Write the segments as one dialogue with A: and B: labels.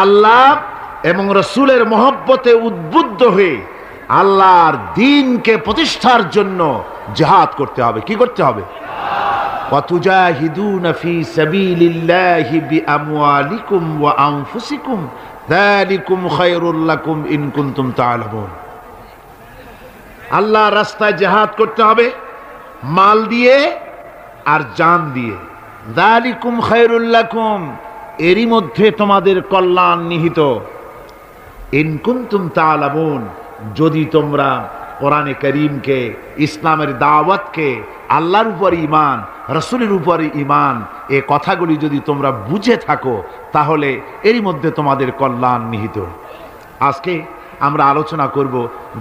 A: আল্লাহ এবং রাসূলের মহব্বতে উদ্বুদ্ধ হয়ে আল্লাহর দ্বীনকে প্রতিষ্ঠার জন্য জিহাদ করতে হবে। কি করতে হবে? ওয়াতুজাহিদুনা ফি সাবিলিল্লাহি বিআমওয়ালিকুম ওয়া আনফুসিকুম যালিকুম খায়রুল লাকুম ইন কুনতুম তা'লামুন। আল্লাহর রাস্তায় জিহাদ করতে হবে মাল দিয়ে আর জান দিয়ে। যালিকুম খায়রুল লাকুম, এরই মধ্যে তোমাদের কল্যাণ নিহিত। ইন কুনতুম তা'লামুন, যদি তোমরা কোরআনে কারীমকে, ইসলামের দাওয়াতকে, আল্লাহর উপর ঈমান, রাসূলের উপর ঈমান, এই কথাগুলি যদি তোমরা বুঝে থাকো তাহলে এরই মধ্যে তোমাদের কল্যাণ নিহিত। আজকে আমরা আলোচনা করব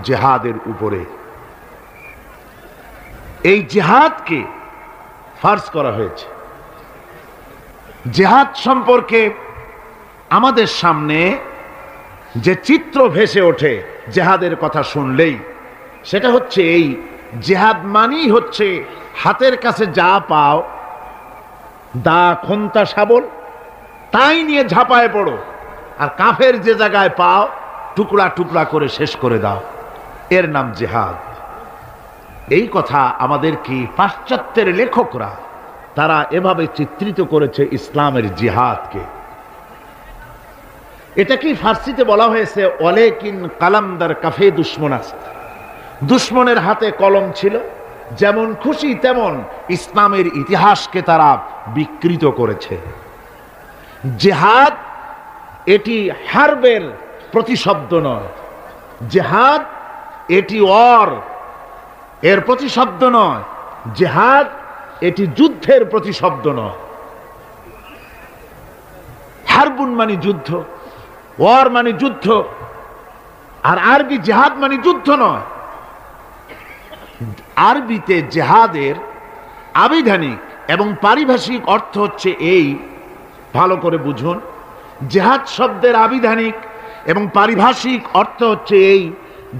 A: জিহাদের উপরে। এই জিহাদকে ফরজ করা হয়েছে। জিহাদ সম্পর্কে আমাদের সামনে যে চিত্র ভেসে ওঠে জিহাদের কথা শুনলেই, সেটা হচ্ছে এই, জিহাদ মানেই হচ্ছে হাতের কাছে যা পাও, দা, খন্তা, শাবল, তাই নিয়ে ঝাঁপায় পড়ো, আর কাফের যে জায়গায় পাও টুকরা টুকরা করে শেষ করে দাও। এর নাম জিহাদ। এই কথা আমাদের কি পাশ্চাত্যের লেখকরা তারা এভাবে চিত্রিত করেছে ইসলামের জিহাদকে। এটা কি ফার্সিতে বলা হয়েছে ওয়ালাকিন কালামদার কাফে দুশমন আস্ত, দুশমনের হাতে কলম ছিল, যেমন খুশি তেমন ইসলামের ইতিহাসকে তারা বিকৃত করেছে। জিহাদ এটি হারবের প্রতিশব্দ নয়, জিহাদ এটি এর প্রতিশব্দ নয়, জিহাদ এটি যুদ্ধের প্রতিশব্দ নয়। হারবুন মানে যুদ্ধ, ওয়ার মানে যুদ্ধ, আর আরবি জিহাদ মানে যুদ্ধ নয়। আরবিতে জিহাদের আবিধানিক এবং পারিভাষিক অর্থ হচ্ছে এই, ভালো করে বুঝুন। জিহাদ শব্দের আবিধানিক এবং পারিভাষিক অর্থ হচ্ছে এই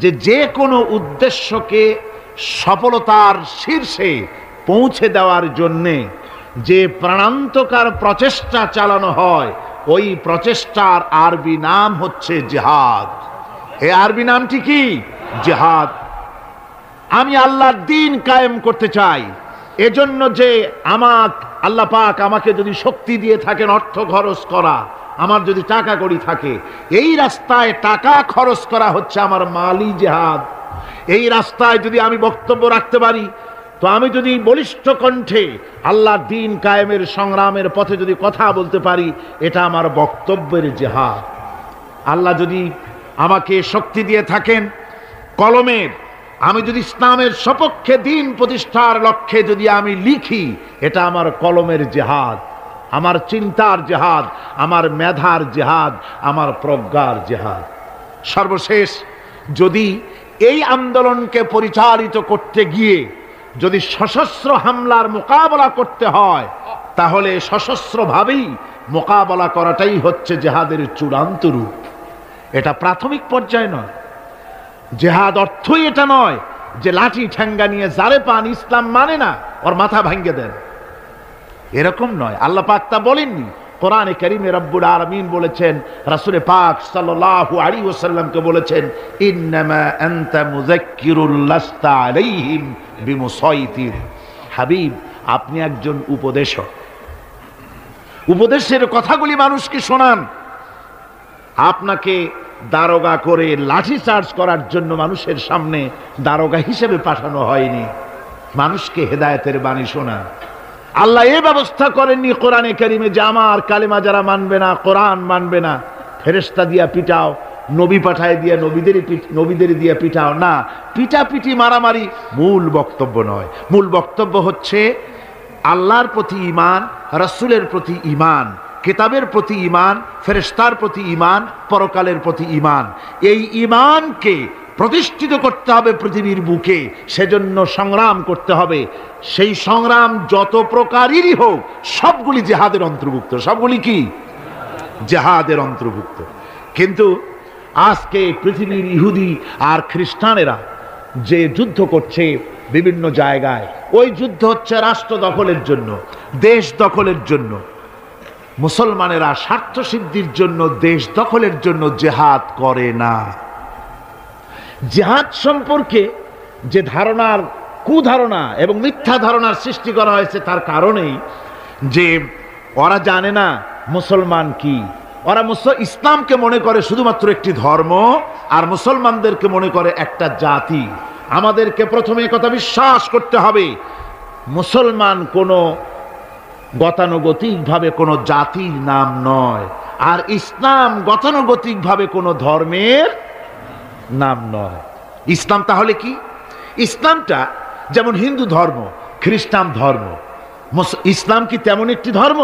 A: যে যে কোনো উদ্দেশ্যকে সফলতার শীর্ষে পৌঁছে দেওয়ার জন্যে যে প্রাণান্তকার প্রচেষ্টা চালানো হয়, ওই প্রচেষ্টার আরবি নাম হচ্ছে জিহাদ। এই আরবি নামটি কি? জিহাদ। আমি আল্লাহর দ্বীন কায়েম করতে চাই, এজন্য যে আল্লাহ পাক আমাকে যদি শক্তি দিয়ে থাকেন অর্থ খরচ করা, আমার যদি টাকা কড়ি থাকে, এই রাস্তায় টাকা খরচ করা হচ্ছে আমার মালি জিহাদ। এই রাস্তায় যদি আমি বক্তব্য রাখতে পারি, তো আমি যদি বলিষ্ঠ কণ্ঠে আল্লাহর দ্বীন কায়েমের সংগ্রামের পথে যদি কথা বলতে পারি, এটা আমার বক্তব্যের জিহাদ। আল্লাহ যদি আমাকে শক্তি দিয়ে থাকেন কলমের, আমি যদি ইসলামের সপক্ষে দ্বীন প্রতিষ্ঠার লক্ষ্যে যদি আমি লিখি, এটা আমার কলমের জিহাদ, আমার চিন্তার জিহাদ, আমার মেধার জিহাদ, আমার প্রজ্ঞার জিহাদ। সর্বশেষ যদি এই আন্দোলনকে পরিচালিত করতে গিয়ে যদি সশস্ত্র হামলার মোকাবেলা করতে হয়, তাহলে সশস্ত্রভাবেই মোকাবেলা করাটাই হচ্ছে জিহাদের চূড়ান্ত রূপ। এটা প্রাথমিক পর্যায়ে নয়। জিহাদ অর্থই এটা নয় যে লাঠি ঠ্যাঙ্গা নিয়ে যারে পান ইসলাম মানে না ওর মাথা ভাঙ্গে দেন, এরকম নয়। আল্লাহ পাক তা বলেননি। কোরআনে কারীমে রব্বুল আলামিন বলেছেন, রাসূল পাক সাল্লাল্লাহু আলাইহি ওয়াসাল্লামকে বলেছেন, ইন্নামা আনতা মুযাক্কিরুল লাস্তা আলাইহিম বিমুসাইতির। হাবিব, আপনি একজন উপদেশক, উপদেশের কথাগুলি মানুষকে শোনান। আপনাকে দারোগা করে লাঠি চার্জ করার জন্য মানুষের সামনে দারোগা হিসেবে পাঠানো হয়নি, মানুষকে হেদায়েতের বাণী শোনান। আল্লাহ এই ব্যবস্থা করেননি কোরআনে কারীমে যে আমার কালেমা যারা মানবে না, কোরআন মানবে না, ফেরেশতা দিয়া পিটাও, নবী পাঠায় দিয়া নবীদের দিয়া পিটাও। না, পিটাপিটি মারামারি মূল বক্তব্য নয়। মূল বক্তব্য হচ্ছে আল্লাহর প্রতি ঈমান, রাসূলের প্রতি ঈমান, কিতাবের প্রতি ঈমান, ফেরেশতার প্রতি ঈমান, পরকালের প্রতি ঈমান। এই ঈমানকে প্রতিষ্ঠিত করতে হবে পৃথিবীর বুকে, সেজন্য সংগ্রাম করতে হবে। সেই সংগ্রাম যত প্রকারেরই হোক সবগুলি জিহাদের অন্তর্ভুক্ত। সবগুলি কি? জিহাদের অন্তর্ভুক্ত। কিন্তু আজকে পৃথিবীর ইহুদি আর খ্রিস্টানেরা যে যুদ্ধ করছে বিভিন্ন জায়গায়, ওই যুদ্ধ হচ্ছে রাষ্ট্র দখলের জন্য, দেশ দখলের জন্য। মুসলমানেরা স্বার্থ সিদ্ধির জন্য, দেশ দখলের জন্য জেহাদ করে না। জেহাদ সম্পর্কে যে ধারণার, কুধারণা এবং মিথ্যা ধারণার সৃষ্টি করা হয়েছে তার কারণেই যে ওরা জানে না মুসলমান কি। ওরা ইসলামকে মনে করে শুধুমাত্র একটি ধর্ম, আর মুসলমানদেরকে মনে করে একটা জাতি। আমাদেরকে প্রথমে কথা বিশ্বাস করতে হবে, মুসলমান কোনো গতানুগতিকভাবে কোনো জাতির নাম নয়, আর ইসলাম গতানুগতিকভাবে কোনো ধর্মের নাম নয়। ইসলাম তাহলে কি? ইসলামটা যেমন হিন্দু ধর্ম, খ্রিস্টান ধর্ম, ইসলাম কি তেমন একটি ধর্ম?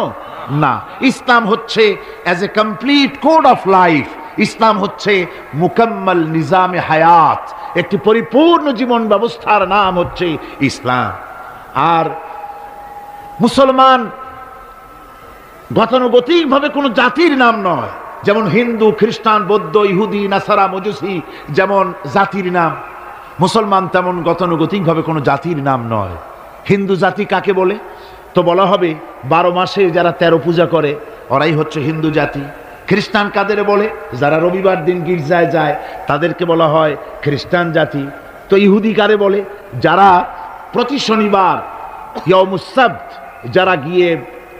A: না। ইসলাম হচ্ছে as a complete code of life. Islam হচ্ছে মুকাম্মাল নিজামে হায়াত, একটি পরিপূর্ণ জীবন ব্যবস্থার নাম হচ্ছে ইসলাম। আর মুসলমান গতানুগতিকভাবে কোনো জাতির নাম নয়, যেমন হিন্দু, খ্রিস্টান, বৌদ্ধ, ইহুদি, নাসারা, মজুসি যেমন জাতির নাম, মুসলমান তেমন গতানুগতিকভাবে কোনো জাতির নাম নয়। হিন্দু জাতি কাকে বলে? তো বলা হবে 12 মাসে যারা 13 পূজা করে ওরাই হচ্ছে হিন্দু জাতি। খ্রিস্টান কাদের বলে? যারা রবিবার দিন গির্জায় যায় তাদেরকে বলা হয় খ্রিস্টান জাতি। তো ইহুদি কারে বলে? যারা প্রতি শনিবার ইয়াউমুস সাবত যারা গিয়ে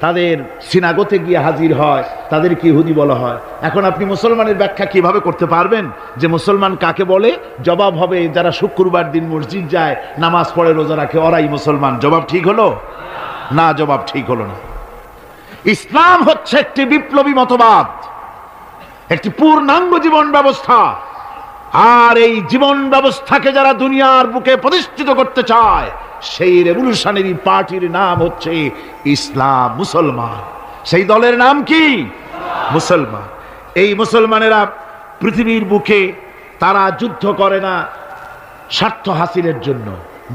A: তাদের সিনাগোতে গিয়ে হাজির হয় তাদেরকে ইহুদি বলা হয়। এখন আপনি মুসলমানের ব্যাখ্যা কিভাবে করতে পারবেন যে মুসলমান কাকে বলে? জবাব হবে যারা শুক্রবার দিন মসজিদ যায়, নামাজ পড়ে, রোজা রাখে, ওরাই মুসলমান। জবাব ঠিক হলো না? জবাব ঠিক হলো না। ইসলাম হচ্ছে একটি বিপ্লবী মতবাদ, একটি পূর্ণাঙ্গ জীবন ব্যবস্থা। আর এই জীবন ব্যবস্থাকে যারা দুনিয়ার বুকে প্রতিষ্ঠিত করতে চায় সেই রেভলিউশনারি পার্টির নাম হচ্ছে ইসলাম, মুসলমান। সেই দলের নাম কি? মুসলমান। এই মুসলমানেরা পৃথিবীর বুকে তারা যুদ্ধ করে না স্বার্থ হাসিলের জন্য,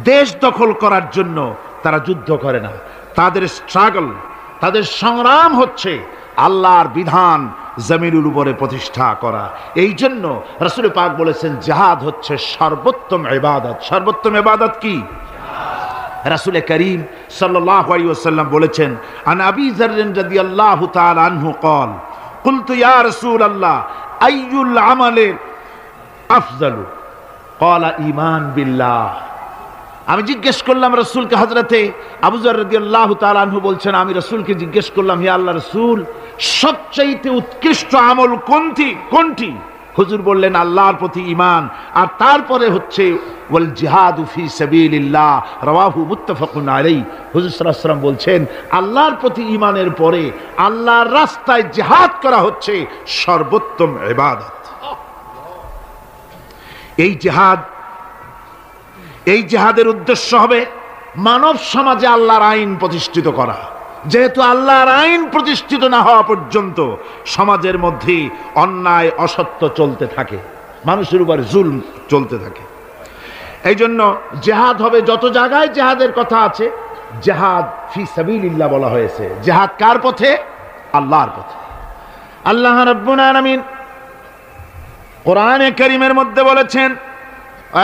A: দেশ দখল করার জন্য তারা যুদ্ধ করে না। তাদের স্ট্রাগল, তাদের সংগ্রাম হচ্ছে আল্লাহর বিধান জমিনের উপরে প্রতিষ্ঠা করা। এই জন্য রাসূল পাক বলেছেন জিহাদ হচ্ছে সর্বোত্তম ইবাদত। সর্বোত্তম ইবাদত কি? রাসূল করিম সাল্লাল্লাহু আলাইহি ওয়াসাল্লাম বলেছেন, আন আবি যার রাদিয়াল্লাহু তাআলা আনহু قال قلت يا رسول الله اي العمل افضل قال ايمان بالله। আমি জিজ্ঞেস করলাম রাসূলকে, হযরতে আবু যর রাদিয়াল্লাহু তাআলা আনহু বলছেন আমি রাসূলকে জিজ্ঞেস করলাম, হে আল্লাহর রাসূল সবচেয়ে উৎকৃষ্ট আমল কোনটি? হুজুর বললেন আল্লাহর প্রতি ঈমান, আর তারপরে হচ্ছে ওয়াল জিহাদু ফি সাবিলিল্লাহ, রাওয়াহু মুত্তাফাকুন আলাইহি। হুজুর সাল্লাল্লাহু আলাইহি ওয়াসাল্লাম বলছেন আল্লাহর প্রতি ঈমানের পরে আল্লাহর রাস্তায় জিহাদ করা হচ্ছে সর্বোত্তম ইবাদত। এই জিহাদের উদ্দেশ্য হবে মানব সমাজে আল্লাহর আইন প্রতিষ্ঠিত করা। যেহেতু আল্লাহর আইন প্রতিষ্ঠিত না হওয়া পর্যন্ত সমাজের মধ্যে অন্যায়, অসত্য চলতে থাকে, মানুষের উপর জুলম চলতে থাকে। এই জন্য জিহাদ হবে, যত জায়গায় জিহাদের কথা আছে জিহাদ ফি সাবিলিল্লাহ বলা হয়েছে। জিহাদ কার পথে? আল্লাহর পথে। আল্লাহ রাব্বুল আলামিন কোরআনে কারীমের মধ্যে বলেছেন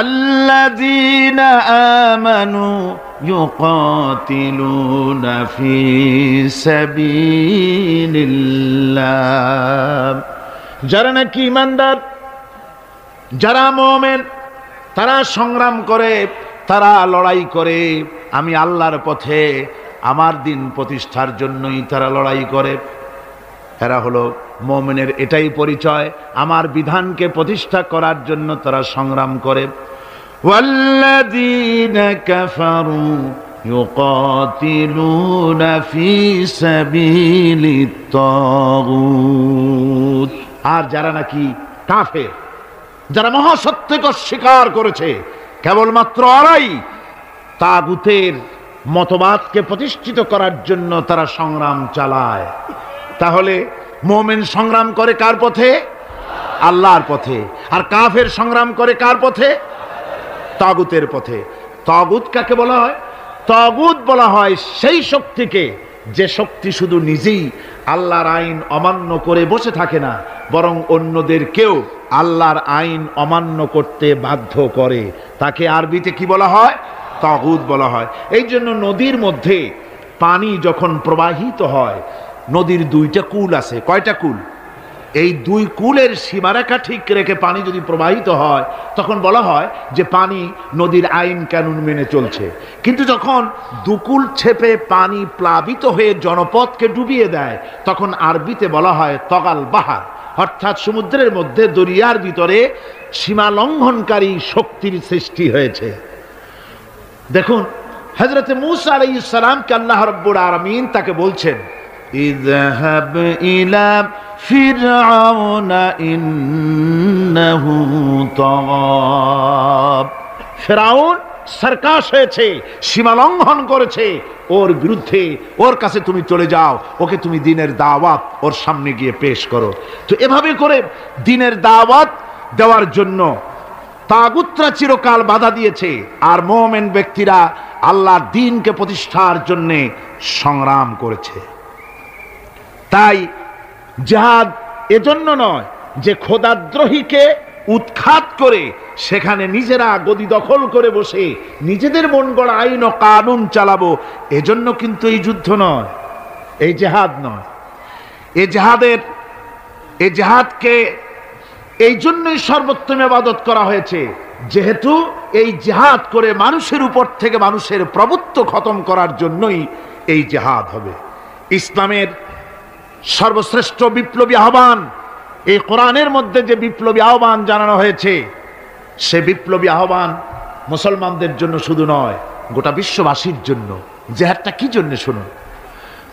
A: الذين آمنوا يقاتلون في سبيل الله। যারা নাকি ঈমানদার, যারা মুমিন, তারা সংগ্রাম করে, তারা লড়াই করে, আমি আল্লাহর পথে আমার দিন প্রতিষ্ঠার জন্যই তারা লড়াই করে। এরা হলো মুমিনের এটাই পরিচয়, আমার বিধানকে প্রতিষ্ঠা করার জন্য তারা সংগ্রাম করে। ওয়াল্লাযীনা কাফারু ইউকাতিলুনা ফি সাবিলিত তাগুত। আর যারা নাকি কাফের, যারা মহাসত্যকে অস্বীকার করেছে, কেবলমাত্র ওরাই তাগুতের মতবাদকে প্রতিষ্ঠিত করার জন্য তারা সংগ্রাম চালায়। তাহলে মুমিন সংগ্রাম করে কার পথে? আল্লাহর পথে। আর কাফের সংগ্রাম করে কার পথে? তাগুতের পথে। তাগুত কাকে বলা হয়? তাগুত বলা হয় সেই শক্তিকে যে শক্তি শুধু নিজেই আল্লাহর আইন অমান্য করে বসে থাকে না, বরং অন্যদেরকেও আল্লাহর আইন অমান্য করতে বাধ্য করে। তাকে আরবিতে কি বলা হয়? তাগুত বলা হয়। এই জন্য নদীর মধ্যে পানি যখন প্রবাহিত হয়, নদীর দুইটা কূল আছে। কয়টা কূল? এই দুই কূলের সীমারেখা ঠিক রেখে পানি যদি প্রবাহিত হয় তখন বলা হয় যে পানি নদীর আইন কানুন মেনে চলছে। কিন্তু যখন দুকুল ছেপে পানি প্লাবিত হয়ে জনপদকে ডুবিয়ে দেয় তখন আরবিতে বলা হয় তগাল বাহার, অর্থাৎ সমুদ্রের মধ্যে দরিয়ার ভিতরে সীমা লঙ্ঘনকারী শক্তির সৃষ্টি হয়েছে। দেখুন হযরত মূসা আলাইহিস সালামকে আল্লাহ রাব্বুল আলামিন তাকে বলছেন, ইযহাব ইলা ফিরআউনা ইন্নাহু তাগাব। ফিরআউন সরকাশ হয়েছে, সীমা লঙ্ঘন করেছে, ওর বিরুদ্ধে ওর কাছে তুমি চলে যাও, ওকে তুমি দ্বীনের দাওয়াত ওর সামনে গিয়ে পেশ করো। তো এভাবে করে দ্বীনের দাওয়াত দেওয়ার জন্য তাগুতরা চিরকাল বাধা দিয়েছে, আর মুমিন ব্যক্তিরা আল্লাহর দ্বীনকে প্রতিষ্ঠার জন্য সংগ্রাম করেছে। তাই জিহাদ এজন্য নয় যে খোদাদ্রোহীকে উৎখাত করে সেখানে নিজেরা গদি দখল করে বসে নিজেদের মন গড়া আইন ও কানুন চালাবো, এজন্য কিন্তু এই যুদ্ধ নয়, এই জিহাদ নয়। এই জিহাদকে এই জন্যই সর্বোত্তম ইবাদত করা হয়েছে, যেহেতু এই জিহাদ করে মানুষের উপর থেকে মানুষের প্রভুত্ব খতম করার জন্যই এই জিহাদ হবে। ইসলামের সর্বশ্রেষ্ঠ বিপ্লবী আহ্বান, এই কোরআনের মধ্যে যে বিপ্লবী আহ্বান জানানো হয়েছে, সে বিপ্লবী আহ্বান মুসলমানদের জন্য শুধু নয়, গোটা বিশ্ববাসীর জন্য। জিহাদটা কি জন্য শুনুন।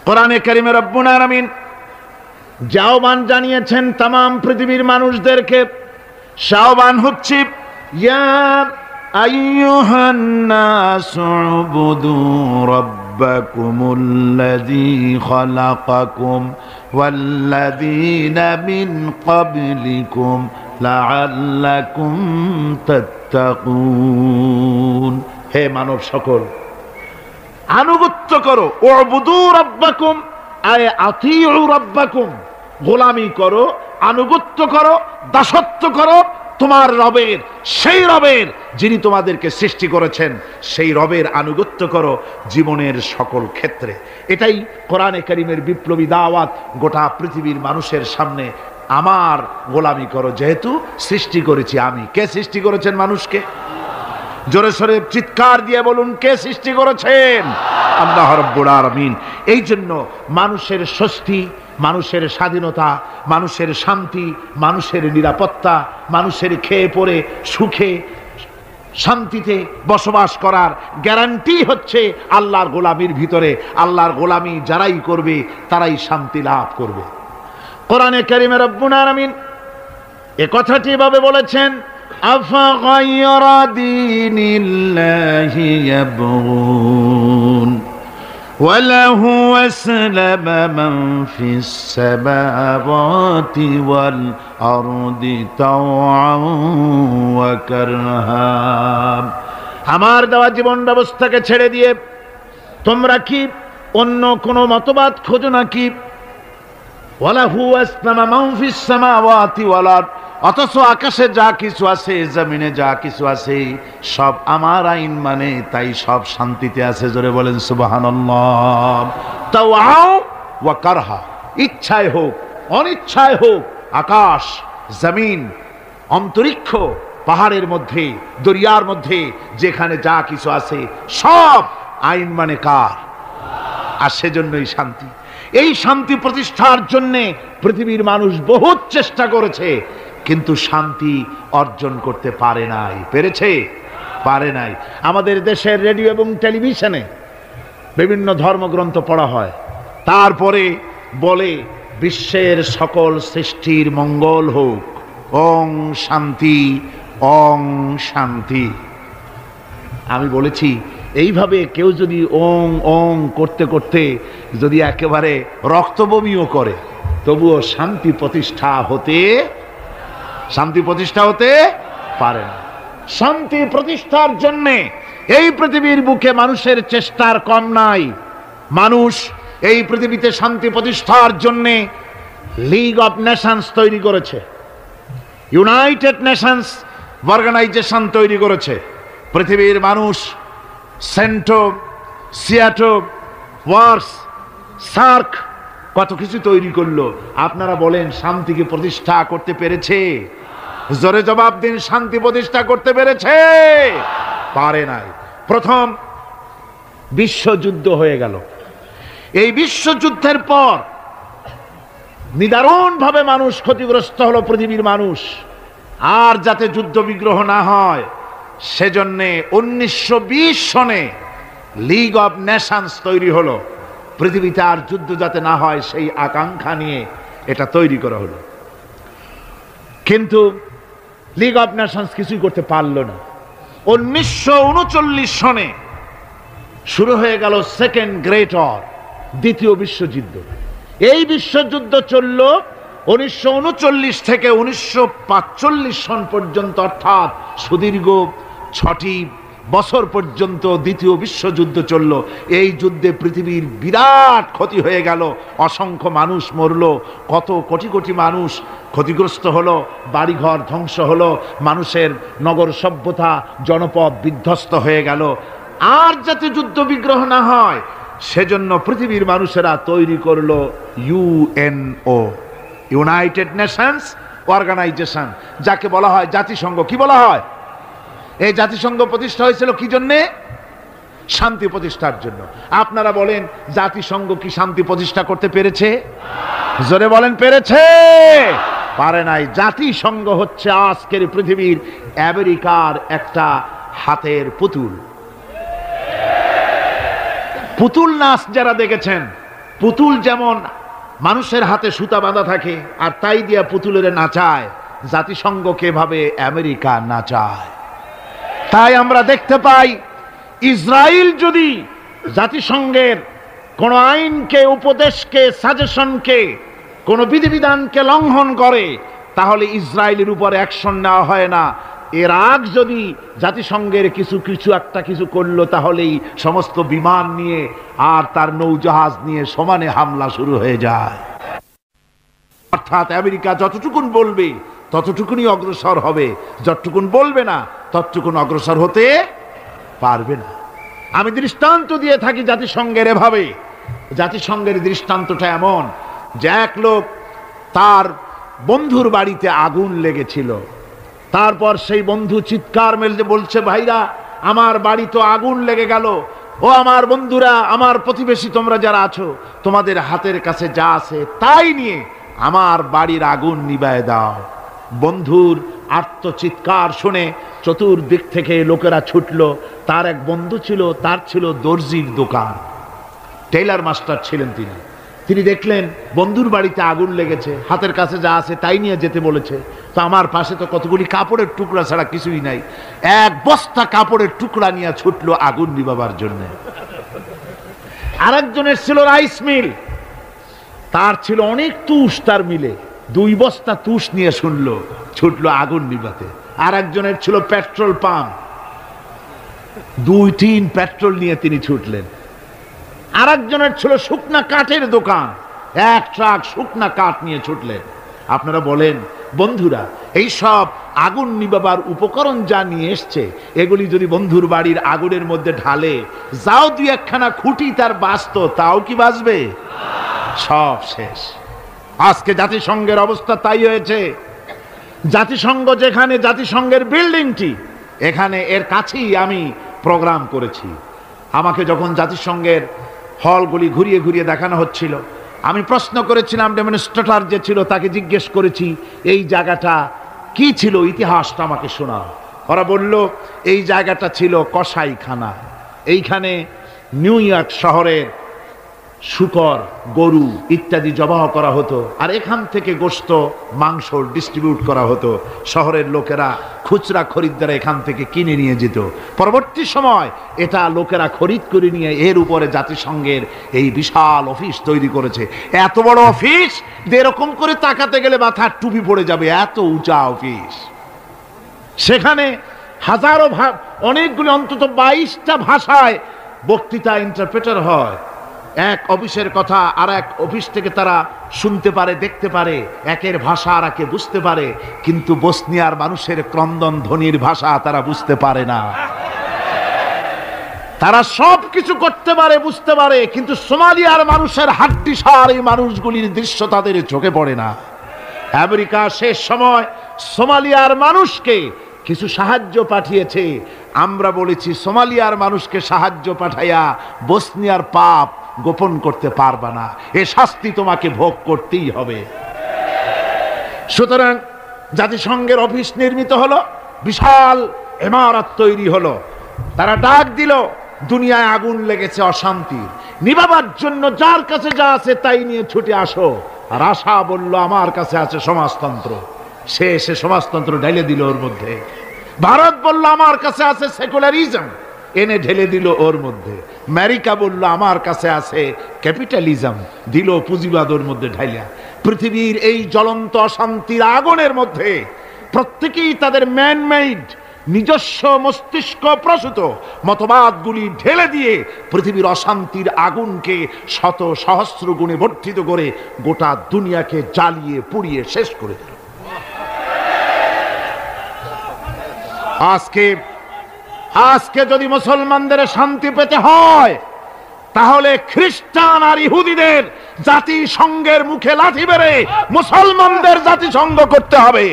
A: কোরআনে কারিমে রব্বুল আলামিন যে আহ্বান জানিয়েছেন তামাম পৃথিবীর মানুষদেরকে, সে আহ্বান হচ্ছে ইয়া আইয়ুহান নাসু উবুদু রাব্বাকুমুল্লাযী খালাকাকুম ওয়াল্লাযীনা মিন ক্বাবলিকুম লাআল্লাকুম তাত্তাকুন। হে মানব সকল, আনুগত্য করো, উবুদু রাব্বাকুম আয় আতিউ রাব্বাকুম, গোলামি করো, আনুগত্য করো, দাসত্ব করো তোমার রবের, সেই রবের যিনি তোমাদেরকে সৃষ্টি করেছেন, সেই রবের আনুগত্য করো জীবনের সকল ক্ষেত্রে। এটাই কোরআনে কারীমের বিপ্লবী দাওয়াত গোটা পৃথিবীর মানুষের সামনে। আমার গোলামি করো, যেহেতু সৃষ্টি করেছি আমি। কে সৃষ্টি করেছেন মানুষকে? জোরে সোরে চিৎকার দিয়ে বলুন, কে সৃষ্টি করেছেন? আল্লাহ রাব্বুল আলামিন। এই জন্য মানুষের স্বস্তি, মানুষের স্বাধীনতা, মানুষের শান্তি, মানুষের নিরাপত্তা, মানুষের খেয়ে পরে সুখে শান্তিতে বসবাস করার গ্যারান্টি হচ্ছে আল্লাহর গোলামির ভিতরে। আল্লাহর গোলামি যারাই করবে তারাই শান্তি লাভ করবে। কোরআনে কারীমে রব্বুল আলামিন এ কথাটি এভাবে বলেছেন, আফাগায়রা দীনিল্লাহি ইয়াবগুন ওয়ালাহু আসলামা মান ফিস সামাওয়াতি ওয়াল আরদি তাওআন ওয়া কারহা। আমার দেওয়া জীবন ব্যবস্থাকে ছেড়ে দিয়ে তোমরা কি অন্য কোনো মতবাদ খোঁজো নাকি? ওয়ালাহু আসলামা মান ফিস সামাওয়াতি ওয়াল আরদ, অথচ আকাশে যা কিছু আছে, জমিনে যা কিছু আছে, সব আমার আইন মানে, তাই সব শান্তিতে আছে। জোরে বলেন সুবহানাল্লাহ। তাওআন ওয়া কারহা, ইচ্ছায় হোক অনিচ্ছায় হোক, আকাশ জমিন অন্তরিক্ষ পাহাড়ের মধ্যে দরিয়ার মধ্যে যেখানে যা কিছু আছে সব আইন মানে কার? আর সেজন্যই শান্তি। এই শান্তি প্রতিষ্ঠার জন্যে পৃথিবীর মানুষ বহুত চেষ্টা করেছে, কিন্তু শান্তি অর্জন করতে পারে নাই। পেরেছে? পারে নাই। আমাদের দেশের রেডিও এবং টেলিভিশনে বিভিন্ন ধর্মগ্রন্থ পড়া হয়, তারপরে বলে বিশ্বের সকল সৃষ্টির মঙ্গল হোক, ওং শান্তি, ওং শান্তি। আমি বলেছি এইভাবে কেউ যদি ওং ওং করতে করতে যদি একেবারে রক্তবমিও করে, তবুও শান্তি প্রতিষ্ঠা হতে পারে না। শান্তি প্রতিষ্ঠার জন্যে এই পৃথিবীর বুকে মানুষের চেষ্টার কম নাই। মানুষ এই পৃথিবীতে শান্তি প্রতিষ্ঠার জন্যে লিগ অফ নেশনস তৈরি করেছে, ইউনাইটেড নেশনস অর্গানাইজেশন তৈরি করেছে। পৃথিবীর মানুষ সেন্টো, সিয়াটো, ওয়ার্স, সার্ক কত কিছু তৈরি করলো। আপনারা বলেন শান্তিকে প্রতিষ্ঠা করতে পেরেছে? জোরে জবাব দিন, শান্তি প্রতিষ্ঠা করতে পেরেছে? পারে নাই। প্রথম বিশ্বযুদ্ধ হয়ে গেল। এই বিশ্বযুদ্ধের পর নিদারুণ ভাবে মানুষ ক্ষতিগ্রস্ত হলো, পৃথিবীর মানুষ। আর যাতে যুদ্ধ বিগ্রহ না হয় সেজন্য 1920 সনে লিগ অব নেশনস তৈরি হলো। পৃথিবীতে আর যুদ্ধ যাতে না হয় সেই আকাঙ্ক্ষা নিয়ে এটা তৈরি করা হলো। কিন্তু লিগ অব নেশনস কিছুই করতে পারল না। 1939 সনে শুরু হয়ে গেল সেকেন্ড গ্রেট ওয়ার, দ্বিতীয় বিশ্বযুদ্ধ। এই বিশ্বযুদ্ধ চলল 1939 থেকে 1945 সন পর্যন্ত, অর্থাৎ সুদীর্ঘ 6টি বছর পর্যন্ত দ্বিতীয় বিশ্বযুদ্ধ চলল। এই যুদ্ধে পৃথিবীর বিরাট ক্ষতি হয়ে গেল, অসংখ্য মানুষ মরল, কত কোটি কোটি মানুষ ক্ষতিগ্রস্ত হলো, বাড়িঘর ধ্বংস হলো, মানুষের নগর সভ্যতা জনপদ বিধ্বস্ত হয়ে গেল। আর যাতে যুদ্ধ বিগ্রহ না হয় সেজন্য পৃথিবীর মানুষেরা তৈরি করলো ইউএনও, ইউনাইটেড নেশনস অর্গানাইজেশন, যাকে বলা হয় জাতিসংঘ। কি বলা হয়? এই জাতিসংঘ প্রতিষ্ঠা হয়েছিল কি জন্যে? শান্তি প্রতিষ্ঠার জন্য। আপনারা বলেন জাতিসংঘ কি শান্তি প্রতিষ্ঠা করতে পেরেছে? জোরে বলেন, পেরেছে? পারে নাই। জাতিসংঘ হচ্ছে আজকের পৃথিবীর আমেরিকার একটা হাতের পুতুল। পুতুল নাচ যারা দেখেছেন, পুতুল যেমন মানুষের হাতে সুতা বাঁধা থাকে আর তাই দিয়া পুতুলের নাচায়, জাতিসংঘকে এভাবে আমেরিকা নাচায়। তাই আমরা দেখতে পাই ইসরায়েল যদি জাতিসংঘের কোন আইনকে, উপদেশকে, সাজেশনকে, কোন বিধিবিধানকে লঙ্ঘন করে তাহলে ইসরায়েলের উপর অ্যাকশন নেওয়া হয় না। ইরাক যদি জাতিসংঘের কিছু করলো তাহলেই সমস্ত বিমান নিয়ে আর তার নৌজাহাজ নিয়ে সমানে হামলা শুরু হয়ে যায়। অর্থাৎ আমেরিকা যতটুকুন বলবে ততটুকুনি অগ্রসর হবে, যতটুকুন বলবে না ততটুকুন অগ্রসর হতে পারবে না। আমি দৃষ্টান্ত দিয়ে থাকি জাতিসংঘের এভাবে। জাতিসংঘের দৃষ্টান্তটা এমন যে এক লোক, তার বন্ধুর বাড়িতে আগুন লেগেছিল। তারপর সেই বন্ধু চিৎকার মেলে বলছে, ভাইরা আমার বাড়ি তো আগুন লেগে গেল, ও আমার বন্ধুরা, আমার প্রতিবেশী, তোমরা যারা আছো তোমাদের হাতের কাছে যা আছে তাই নিয়ে আমার বাড়ির আগুন নিভায়ে দাও। বন্ধুর আর্তচিৎকার শুনে চতুর্দিক থেকে লোকেরা ছুটলো। তার এক বন্ধু ছিল, তার ছিল দর্জির দোকান, টেইলার মাস্টার ছিলেন তিনি। তিনি দেখলেন বন্ধুর বাড়িতে আগুন লেগেছে, হাতের কাছে যা আছে তাই নিয়ে যেতে বলেছে। তো আমার পাশে তো কতগুলি কাপড়ের টুকরা ছাড়া কিছুই নাই, এক বস্তা কাপড়ের টুকরা নিয়ে ছুটলো আগুন নিভাবার জন্য। আরেকজনের ছিল রাইস মিল, তার ছিল অনেক তুষ তার মিলে, 2 বস্তা তুষ নিয়ে ছুটলো আগুন নিভাতে। আর একজনের ছিল পেট্রোল পাম্প, 2 টিন পেট্রোল নিয়ে তিনি ছুটলেন। আর একজনের ছিল শুকনা কাঠের দোকান, 1 ট্রাক শুকনা কাঠ নিয়ে ছুটলেন। আপনারা বলেন বন্ধুরা, এই সব আগুন নিভাবার উপকরণ যা নিয়ে এসছে, এগুলি যদি বন্ধুর বাড়ির আগুনের মধ্যে ঢালে, যাও 2-1খানা খুঁটি তার বাঁচত, তাও কি বাঁচবে? সব শেষ। আজকে জাতিসংঘের অবস্থা তাই হয়েছে। জাতিসংঘ যেখানে, জাতিসংঘের বিল্ডিংটি এখানে, এর কাছেই আমি প্রোগ্রাম করেছি। আমাকে যখন জাতিসংঘের হলগুলি ঘুরিয়ে ঘুরিয়ে দেখানো হচ্ছিল, আমি প্রশ্ন করেছিলাম, ডেমনস্ট্রেটর যে ছিল তাকে জিজ্ঞেস করেছি এই জায়গাটা কি ছিল, ইতিহাসটা আমাকে শোনাও। ওরা বলল এই জায়গাটা ছিল কসাইখানা। এইখানে নিউ ইয়র্ক শহরের শুকর, গরু ইত্যাদি জবাহ করা হতো, আর এখান থেকে গোশত, মাংস ডিস্ট্রিবিউট করা হতো। শহরের লোকেরা, খুচরা খরিদ্দার এখান থেকে কিনে নিয়ে যেত। পরবর্তী সময় এটা লোকেরা খরিদ করে নিয়ে এর উপরে জাতিসংঘের এই বিশাল অফিস তৈরি করেছে। এত বড় অফিস যে এরকম করে তাকাতে গেলে মাথার টুপি পড়ে যাবে, এত উঁচা অফিস। সেখানে হাজারো, অনেকগুলি, অন্তত 22টা ভাষায় বক্তৃতা ইন্টারপ্রেটার হয়। এক অফিসের কথা আর এক অফিস থেকে তারা শুনতে পারে, দেখতে পারে, একের ভাষা আর একে বুঝতে পারে, কিন্তু বসনিয়ার মানুষের ক্রন্দন ধ্বনির ভাষা তারা বুঝতে পারে না। তারা সব কিছু করতে পারে, বুঝতে পারে, কিন্তু সোমালিয়ার মানুষের হাড্ডিসার এই মানুষগুলির দৃশ্য তাদের চোখে পড়ে না। আমেরিকা শেষ সময় সোমালিয়ার মানুষকে কিছু সাহায্য পাঠিয়েছে। আমরা বলেছি সোমালিয়ার মানুষকে সাহায্য পাঠাইয়া বসনিয়ার পাপ গোপন করতে পারবা না, এ শাস্তি তোমাকে ভোগ করতেই হবে। সুতরাং জাতিসংঘের অফিস নির্মিত হলো, বিশাল ইমারত তৈরি হলো। তারা ডাক দিল, দুনিয়ায় আগুন লেগেছে অশান্তির, নিভাবার জন্য যার কাছে যা আছে তাই নিয়ে ছুটে আসো। আর আশা বলল আমার কাছে আছে সমাজতন্ত্র, সে এসে সমাজতন্ত্র ঢেলে দিল ওর মধ্যে। ভারত বলল আমার কাছে আছে সেকুলারিজম, এনে ঢেলে দিল ওর মধ্যে। আমেরিকা বলল আমার কাছে আছে ক্যাপিটালিজম, দিল পুঁজিবাদ ওর মধ্যে ঢাইলা। পৃথিবীর এই জ্বলন্ত অশান্তির আগুনের মধ্যে প্রত্যেকেই তাদের ম্যানমেড নিজস্ব মস্তিষ্ক প্রসূত মতবাদগুলি ঢেলে দিয়ে পৃথিবীর অশান্তির আগুনকে শত সহস্র গুণে বর্ধিত করে গোটা দুনিয়াকে জ্বালিয়ে পুড়িয়ে শেষ করে দিল। আজকে যদি মুসলমানদের শান্তি পেতে হয়, তাহলে খ্রিস্টান আর ইহুদিদের জাতিসংঘের মুখে লাথি মেরে মুসলমানদের জাতিসংঘ করতে হবে।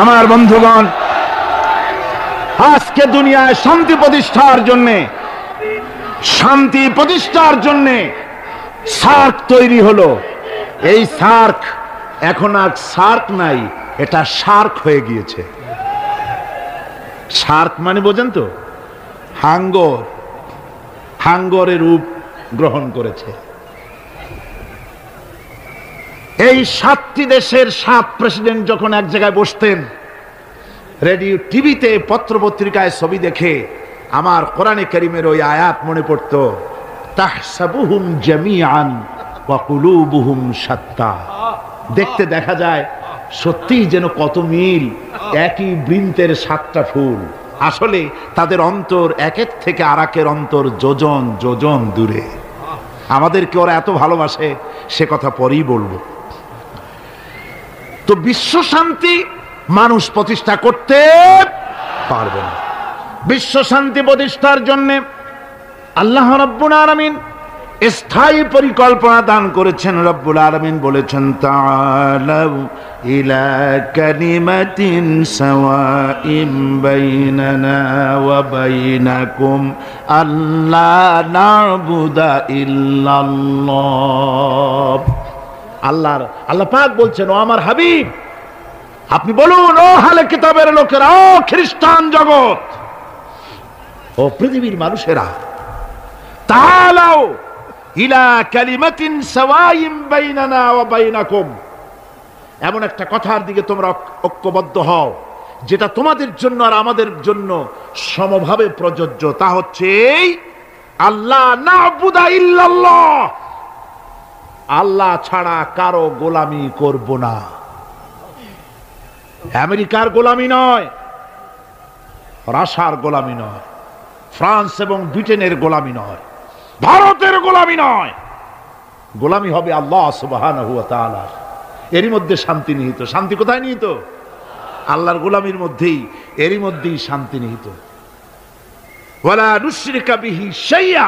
A: আমার বন্ধুগণ, আজকে দুনিয়ায় শান্তি প্রতিষ্ঠার জন্য সার্ক তৈরি হলো। এই সার্ক এখন আর সার্ক নাই, এটা শার্ক হয়ে গিয়েছে। শার্ক মানে বোঝেন তো, হাঙ্গরের রূপ গ্রহণ করেছে। এই 7টি দেশের 7 প্রেসিডেন্ট যখন এক জায়গায় বসতেন, রেডিও টিভিতে পত্রপত্রিকায় ছবি দেখে আমার কোরআনে কারীমের ওই আয়াত মনে পড়তো, তাহসাবুহুম জামিআন ওয়া কুলুবুহুম শাত্তা। দেখতে দেখা যায় সত্যিই যেন কত মিল, একই বৃন্তের 7টা ফুল। আসলে তাদের অন্তর একের থেকে আরেকের অন্তর যোজন যোজন দূরে। আমাদেরকে ওরা এত ভালোবাসে, সে কথা পরেই বলবো। তো বিশ্ব শান্তি মানুষ প্রতিষ্ঠা করতে পারবে না। বিশ্ব শান্তি প্রতিষ্ঠার জন্য আল্লাহ রাব্বুল আলামিন স্থায়ী পরিকল্পনা দান করেছেন। রব্বুল আলামিন বলেছেন, তাআলাউ ইলা কালিমাতিন সাওয়াইম বাইনানা ওয়া বাইনাকুম আল্লা না'বুদা ইল্লাল্লাহ। আল্লাহ পাক বলছেন, ও আমার হাবিব, আপনি বলুন, ও আহলে কিতাবের লোকেরা, ও খ্রিস্টান জগৎ, ও পৃথিবীর মানুষেরা, তাআলাউ ইলা কালিমাতিন সাওয়াইম বাইনানা ওয়া বাইনাকুম, এমন একটা কথার দিকে তোমরা ঐক্যবদ্ধ হও যেটা তোমাদের জন্য আর আমাদের জন্য সমভাবে প্রযোজ্য। তা হচ্ছে আল্লাহ না'বুদা ইল্লাল্লাহ, আল্লাহ ছাড়া কারো গোলামি করব না। আমেরিকার গোলামি নয়, রাশিয়ার গোলামি নয়, ফ্রান্স এবং ব্রিটেনের গোলামি নয়, ভারতের গোলামি নয়। গোলামি হবে আল্লাহ সুবহানাহু ওয়া তাআলা। এরই মধ্যে শান্তি নিহিত। শান্তি কোথায় নিহিত? আল্লাহর গোলামির মধ্যেই, এরই মধ্যেই শান্তি নিহিত। ওয়ালা নুশরিকা বিহি শাইয়া,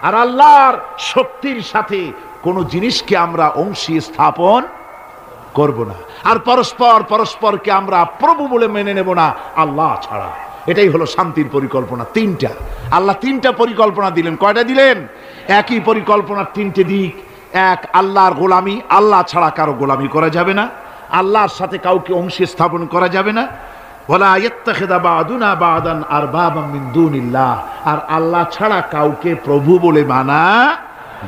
A: আর আল্লাহর শক্তির সাথে কোন জিনিসকে আমরা অংশী স্থাপন করব না। আর পরস্পরকে আমরা প্রভু বলে মেনে নেব না আল্লাহ ছাড়া। এটাই হলো শান্তির পরিকল্পনা। 3টা আল্লাহ 3টা পরিকল্পনা দিলেন। কয়টা দিলেন? একই পরিকল্পনার 3টে দিক। এক, আল্লাহর গোলামি, আল্লাহ ছাড়া কারো গোলামি করা যাবে না, আল্লাহর সাথে কাউকে অংশী স্থাপন করা যাবে না। ওয়ালা ইয়াত্তাখিযা বা'দুনা বা'দান আরবাবাম মিন দুনিল্লাহ, আর আল্লাহ ছাড়া কাউকে প্রভু বলে মানা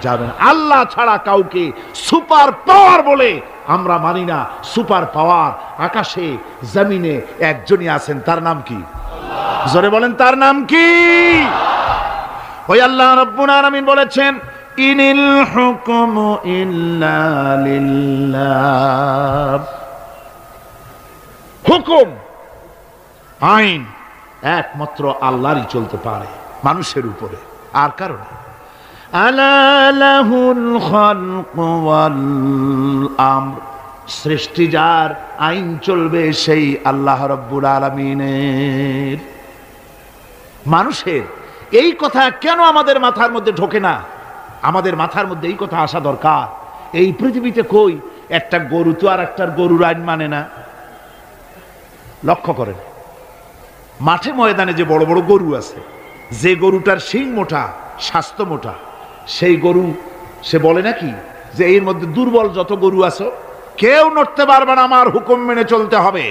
A: যাবে না। আল্লাহ ছাড়া কাউকে সুপার পাওয়ার বলে আমরা মানি না। সুপার পাওয়ার আকাশে জমিনে একজনই আছেন, তার নাম কি? জোরে বলেন, তার নাম কি? ওই আল্লাহ রাব্বুল আলামিন বলেছেন, ইনিল হুকমু ইল্লা লিল্লাহ। হুকুম, আইন একমাত্র আল্লাহরই চলতে পারে মানুষের উপরে, আর কারণে। আলা লাহুল খালকু ওয়াল আমর, সৃষ্টি যার, আইন চলবে সেই আল্লাহ রাব্বুল আলামিনের। মানুষের এই কথা কেন আমাদের মাথার মধ্যে ঢোকে না? আমাদের মাথার মধ্যে এই কথা আসা দরকার। এই পৃথিবীতে কই একটা গরু তো আর একটার গরুর আইন মানে না। লক্ষ্য করেন, মাঠে ময়দানে যে বড় বড় গরু আছে, যে গরুটার শিং মোটা, স্বাস্থ্য মোটা, সেই গরু সে বলে নাকি যে এর মধ্যে দুর্বল যত গরু আছে কেউ নড়তে পারবে না, আমার হুকুম মেনে চলতে হবে।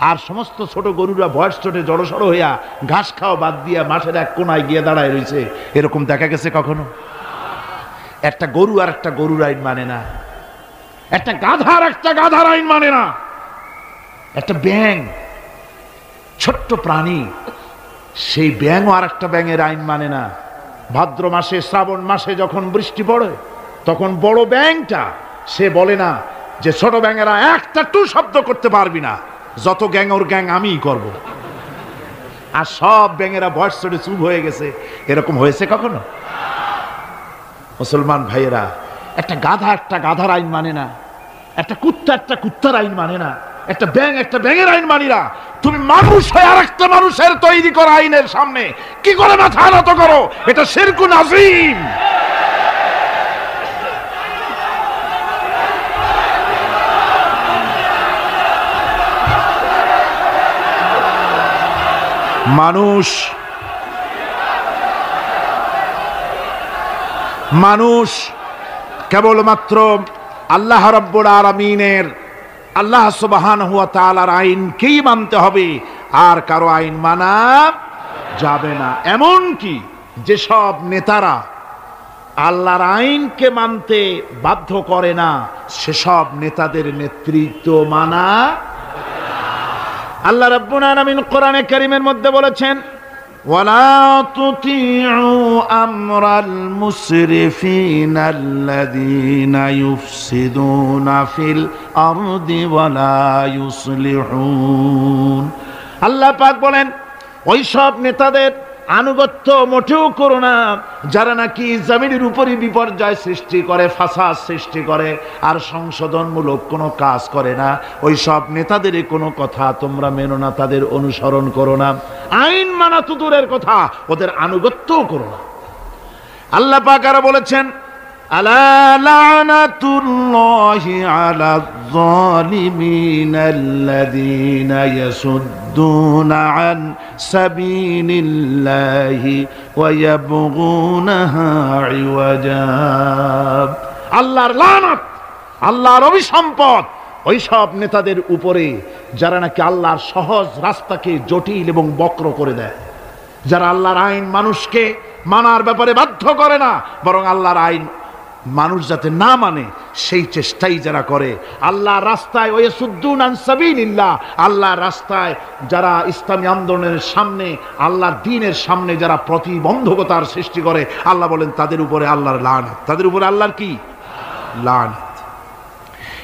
A: আর সমস্ত ছোট গরুরা বয়স ছোটে জড়সড় হইয়া ঘাস খাওয়া বাদ দিয়া মাঠের এক কোনায় গিয়ে দাঁড়ায় রয়েছে, এরকম দেখা গেছে কখনো? একটা গরু আর একটা গরুর আইন মানে না, একটা গাধার একটা গাধার আইন মানে না, একটা ব্যাঙ ছোট্ট প্রাণী, সেই ব্যাঙও আর একটা ব্যাঙের আইন মানে না। ভাদ্র মাসে শ্রাবণ মাসে যখন বৃষ্টি পড়ে তখন বড় ব্যাঙটা সে বলে না যে ছোট ব্যাঙেরা একটা টু শব্দ করতে পারবি না, যত গ্যাং ওর গ্যাং আমিই করব। আর সব ব্যাঙেরা বয়স চড়ে চুপ হয়ে গেছে, এরকম হয়েছে কখনো? মুসলমান ভাইয়েরা, একটা গাধা একটা গাধার আইন মানে না, একটা কুত্তা একটা কুত্তার আইন মানে না, একটা ব্যাঙ একটা ব্যাঙের আইন মানি না। তুমি মানুষ হয়ে আর একটা মানুষের তৈরি করা আইনের সামনে কি করে মাথা নত করো? এটা শিরকুন আযীম। মানুষ কেবলমাত্র আল্লাহ রাব্বুল আলামিনের, আল্লাহ সুবহানাহু ওয়া তাআলার আইনকেই মানতে হবে, আর কারো আইন মানা যাবে না। এমন কি যেসব নেতারা আল্লাহর আইনকে মানতে বাধ্য করে না, সেসব নেতাদের নেতৃত্ব মানা। আল্লাহ রাব্বুল আলামিন কোরআনে কারীমের মধ্যে বলেছেন, ওয়ালা তুতিউ আমরাল মুসরিফিনা আল্লাযীনা ইউফসিদুনা ফিল আরদি ওয়ালা ইউসলিহুন। আল্লাহ পাক বলেন, ওই সব নেতাদের আনুগত্য মোটেও করো না যারা নাকি জমিনের উপরই বিপর্যয় সৃষ্টি করে, ফাসাদ সৃষ্টি করে, আর সংশোধনমূলক কোনো কাজ করে না। ওই সব নেতাদের কোনো কথা তোমরা মেনো না, তাদের অনুসরণ করো না। আইন মানা তো দূরের কথা, ওদের আনুগত্যও করো না। আল্লাহ পাক আরো বলেছেন, আলা লানাতুল্লাহি আলা যালিমিনা আল্লাযীনা ইয়াসুদ্দুনা আন সাবিলিল্লাহি ওয়া ইয়াবগুনাহা ইওয়াজা। আল্লাহর লানত, আল্লাহর অভিসম্পদ ওই সব নেতাদের উপরে যারা নাকি আল্লাহর সহজ রাস্তাকে জটিল এবং বক্র করে দেয়, যারা আল্লাহর আইন মানুষকে মানার ব্যাপারে বাধ্য করে না, বরং আল্লাহর আইন মানুষ যাতে না মানে সেই চেষ্টাই যারা করে। আল্লাহর রাস্তায় ওয়াসুদ্দুন আন সাবিলিল্লাহ, আল্লাহর রাস্তায় যারা ইসলামী আন্দোলনের সামনে, আল্লাহর দ্বীনের সামনে যারা প্রতিবন্ধকতার সৃষ্টি করে, আল্লাহ বলেন তাদের উপরে আল্লাহর লানত, তাদের উপরে আল্লাহর কি লানত।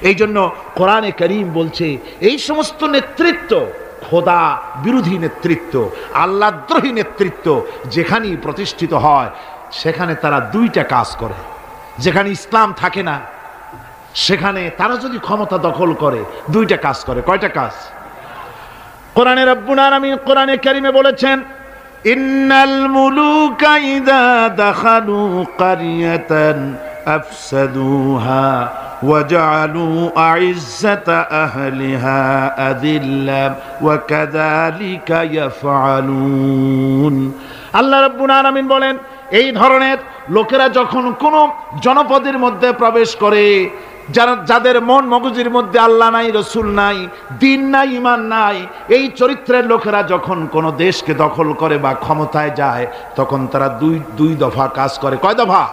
A: এই জন্য কোরআনে কারীম বলছে এই সমস্ত নেতৃত্ব খোদা বিরোধী নেতৃত্ব, আল্লাহদ্রোহী নেতৃত্ব যেখানেই প্রতিষ্ঠিত হয় সেখানে তারা দুইটা কাজ করে। যেখানে ইসলাম থাকে না সেখানে তারা যদি ক্ষমতা দখল করে দুইটা কাজ করে। কয়টা কাজ? কোরআনে রব্বুল আলামিন কোরআনে কারীমে বলেছেন, ইন্নাল মুলুকা ইযা দাখালু কারিয়াতান আফসাদুহা ওয়া জাআলু আইজ্জাতা আহলিহা আযিল্লা ওয়া কাযালিকা ইয়াফআলুন। আল্লাহ রাব্বুল আলামিন বলেন, এই ধরনের লোকেরা যখন কোনো জনপদের মধ্যে প্রবেশ করে, যাদের মন মগজের মধ্যে আল্লাহ নাই, রসুল নাই, দিন নাই, ঈমান নাই, এই চরিত্রের লোকেরা যখন কোনো দেশকে দখল করে বা ক্ষমতায় যায়, তখন তারা দুই দফা কাজ করে। কয় দফা?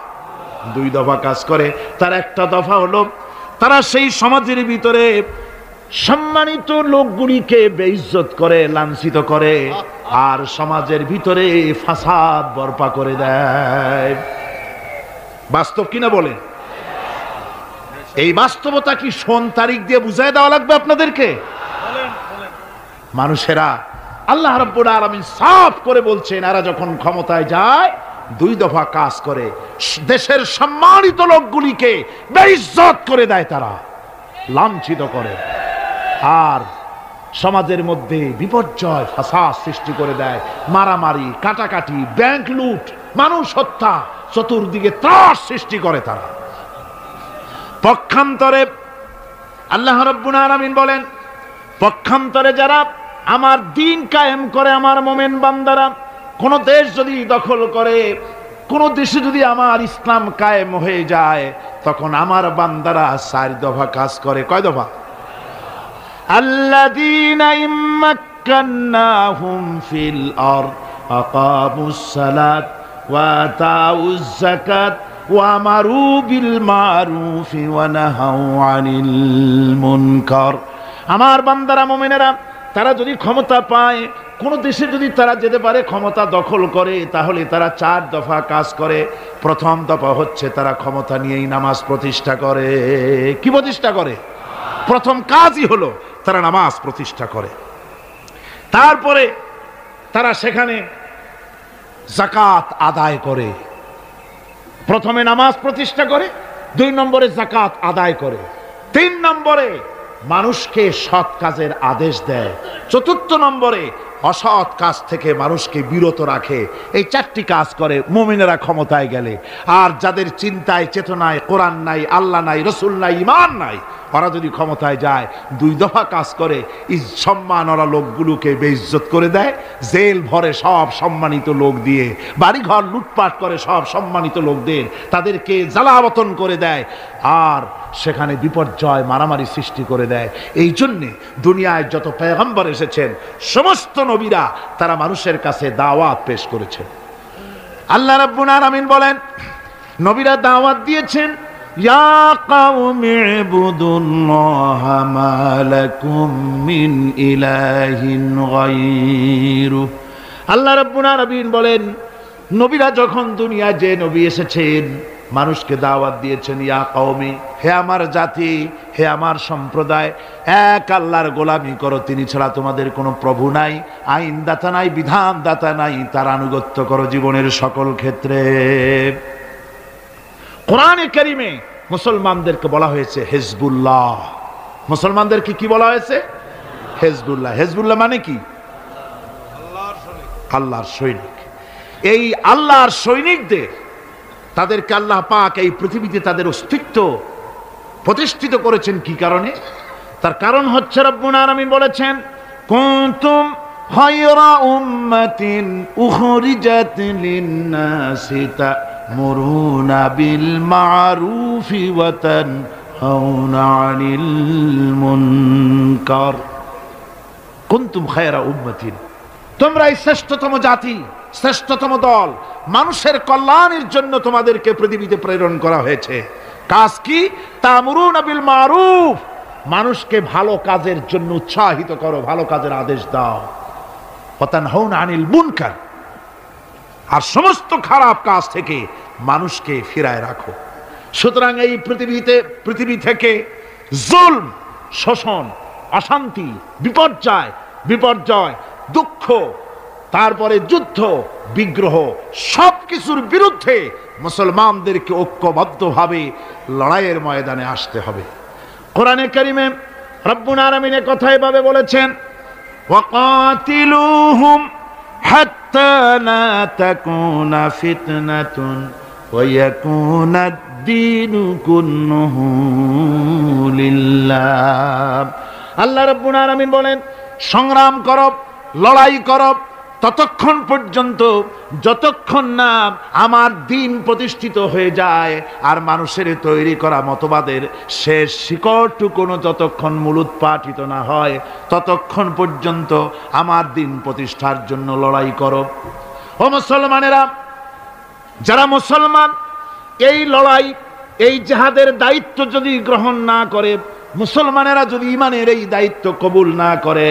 A: দুই দফা কাজ করে। তার একটা দফা হলো তারা সেই সমাজের ভিতরে সম্মানিত লোকগুলিকে বেইজ্জত করে, লাঞ্ছিত করে, আর সমাজের ভিতরে ফাসাদ বরপা করে দেয়। বাস্তব কিনা বলেন? এই বাস্তবতা কি সন তারিখ দিয়ে বুঝাই দেওয়া লাগবে আপনাদেরকে? মানুষেরা আল্লাহ রাব্বুল আলামিন সাফ করে বলছেন, এরা যখন ক্ষমতায় যায় দুই দফা কাজ করে, দেশের সম্মানিত লোকগুলিকে বেইজ্জত করে দেয়। তারা লাঞ্ছিত করে, আর সমাজের মধ্যে বিপর্যয় ফাসাদ সৃষ্টি করে দেয়। মারামারি, কাটাকাটি, ব্যাংক লুট, মানুষ হত্যা, চতুর্দিকে ত্রাস সৃষ্টি করে তারা। পক্ষান্তরে আল্লাহ রাব্বুল আলামিন বলেন, পক্ষান্তরে যারা আমার দ্বীন কায়েম করে, আমার মুমিন বান্দারা, কোন দেশ যদি দখল করে, কোন দেশে যদি আমার ইসলাম কায়েম হয়ে যায়, তখন আমার বান্দারা 4 দফা কাজ করে। কয় দফা? আল্লাযীনা ইম্মাক্কান্নাহুম ফিল আরদ আকামুস সালাত ওয়া আতাউয যাকাত ওয়া আমারু বিল মারুফি ওয়া নাহাউ আনিল মুনকার। আমার বান্দারা, মুমিনেরা, তারা যদি ক্ষমতা পায়, কোন দেশে যদি তারা যেতে পারে, ক্ষমতা দখল করে, তাহলে তারা 4 দফা কাজ করে। প্রথম দফা হচ্ছে তারা ক্ষমতা নিয়েই নামাজ প্রতিষ্ঠা করে। কি প্রতিষ্ঠা করে? প্রথম কাজই হলো তারা নামাজ প্রতিষ্ঠা করে। তারপরে তারা সেখানে যাকাত আদায় করে। প্রথমে নামাজ প্রতিষ্ঠা করে, 2 নম্বরে যাকাত আদায় করে, 3 নম্বরে মানুষকে সৎ কাজের আদেশ দেয়, 4 নম্বরে অসৎ কাজ থেকে মানুষকে বিরত রাখে। এই 4টি কাজ করে মুমিনেরা ক্ষমতায় গেলে। আর যাদের চিন্তায়, চেতনায় কোরআন নাই, আল্লাহ নাই, রসুল নাই, ঈমান নাই, ওরা যদি ক্ষমতায় যায়, 2 দফা কাজ করে। সম্মান ওরা লোকগুলোকে বেইজ্জত করে দেয়, জেল ভরে সব সম্মানিত লোক দিয়ে, বাড়িঘর লুটপাট করে সব সম্মানিত লোকদের, তাদেরকে জ্বালাবতন করে দেয়, আর সেখানে বিপর্যয়, মারামারি সৃষ্টি করে দেয়। এই জন্যে দুনিয়ায় যত পয়গম্বর এসেছেন, সমস্ত নবীরা তারা মানুষের কাছে দাওয়াত পেশ করেছেন। আল্লাহ রাব্বুল আলামিন বলেন, নবীরা দাওয়াত দিয়েছেন, ইয়া কাওমি ইবুদুল্লাহা মা লাকুম মিন ইলাহিন গায়রু। আল্লাহ রাব্বুল আলামিন বলেন, নবীরা যখন দুনিয়ায়, যে নবী এসেছেন, মানুষকে দাওয়াত দিয়েছেন, ইয়া কওমি, হে আমার জাতি, হে আমার সম্প্রদায়, এক আল্লাহর গোলামি করো, তিনি ছাড়া তোমাদের কোনো প্রভু নাই, আইনদাতা নাই, বিধানদাতা নাই, তার আনুগত্য করো জীবনের সকল ক্ষেত্রে। কোরআনে কারিমে মুসলমানদেরকে বলা হয়েছে হিজবুল্লাহ। মুসলমানদেরকে কি বলা হয়েছে? হিজবুল্লাহ। হিজবুল্লাহ মানে কি? আল্লাহর সৈনিক। এই আল্লাহর সৈনিকদের, তাদেরকে আল্লাহ পাক এই পৃথিবীতে তাদের অস্তিত্ব প্রতিষ্ঠিত করেছেন কি কারণে? তার কারণ হচ্ছে রব্বুল আলামিন বলেছেন, কুনতুম খায়রা উম্মাতিন উখরিজাত লিন-নাসি তা'মুরুনা বিল মা'রুফি ওয়া তানহাউনা আনিল মুনকার। কুনতুম খায়রা উম্মাতিন, তোমরাই শ্রেষ্ঠতম জাতি, শ্রেষ্ঠতম দল, মানুষের কল্যাণের জন্য তোমাদেরকে পৃথিবীতে প্রেরণ করা হয়েছে। কাজ কি? তা'মুরুনা বিল মারুফ, মানুষকে ভালো কাজের জন্য উৎসাহিত করো, ভালো কাজের আদেশ দাও। ওয়া তানহাউনা আনিল মুনকার, আর সমস্ত খারাপ কাজ থেকে মানুষকে ফিরায় রাখো। সুতরাং এই পৃথিবী থেকে জুলম, শোষণ, অশান্তি, বিপর্যয়, দুঃখ, তারপরে যুদ্ধ, বিগ্রহ, সবকিছুর বিরুদ্ধে মুসলমানদেরকে ঐক্যবদ্ধভাবে লড়াইয়ের ময়দানে আসতে হবে। কোরআনে কারিমে রব্বুল আলামিন কথা এভাবে বলেছেন, ওয়াকাতিলুহুম হাত্তা লা তাকুনা ফিতনাতুন ওয়া ইয়াকুনাদ-দীনু কুল্লুহু লিল্লাহ। আল্লাহ রাব্বুল আলামিন বলেন, সংগ্রাম করো, লড়াই করো, ততক্ষণ পর্যন্ত যতক্ষণ না আমার দ্বীন প্রতিষ্ঠিত হয়ে যায়, আর মানুষের তৈরি করা মতবাদের শেষ শিকড়টুকুনো যতক্ষণ মূলোৎপাটিত না হয়, ততক্ষণ পর্যন্ত আমার দ্বীন প্রতিষ্ঠার জন্য লড়াই করো। ও মুসলমানেরা, যারা মুসলমান এই লড়াই, এই জিহাদের দায়িত্ব যদি গ্রহণ না করে, মুসলমানেরা যদি ঈমানের এই দায়িত্ব কবুল না করে,